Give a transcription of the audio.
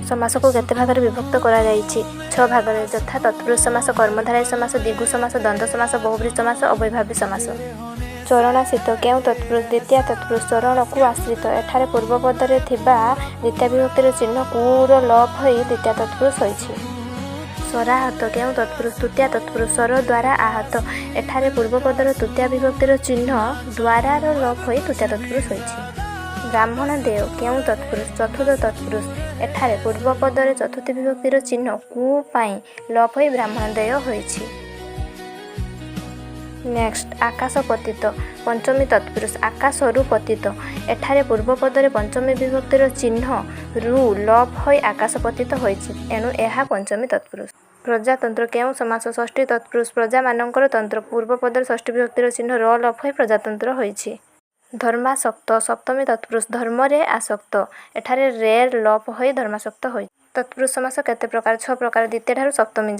समास को केते भाग विभक्त करा जायछि 6 भाग यथा तत्पुरुष समास कर्मधारय समास द्विगु समास द्वंद्व समास बहुब्रीहि समास अवैभावी समास। चरणाश्रित केउं तत्पुरुष द्वितीय तत्पुरुष चरण को आश्रित एठारे पूर्व पदरे थिबा द्वितीय विभक्तिर चिन्ह कुर लोप होई द्वितीय तत्पुरुष होइछि। स्वराहत केउं तत्पुरुष तृतीय तत्पुरुष स्वर द्वारा आहत एठारे पूर्व पदर तृतीय विभक्तिर चिन्ह द्वारा लोप होई तृतीय तत्पुरुष होइछि। ब्राह्मण देव केउं तत्पुरुष चतुर्थ तत्पुरुष एठारे पूर्व पदरे चतुर्थ विभक्तिर चिन्ह कु पाई लोप होई ब्राह्मण देय होइछि। नेक्स्ट आकाश पतित पंचमी तत्पुरुष आकाशरु पतित एठारे पूर्व पदरे पंचमी विभक्तिर चिन्ह रु लोप होई आकाश पतित होइछि एणु एहा पंचमी तत्पुरुष। प्रजातंत्र केउं समास षष्ठी तत्पुरुष प्रजा मानकर तंत्र पूर्व पदरे षष्ठी विभक्तिर चिन्ह र लोप होई प्रजातंत्र होइछि। धर्मासक्त सप्तमी तत्पुरुष धर्मरे आसक्त एठारे रे लोप होई धर्मासक्त होई। तत्पुरुष समास केते प्रकार 6 प्रकार द्वितीय ठारू सप्तमी जाय।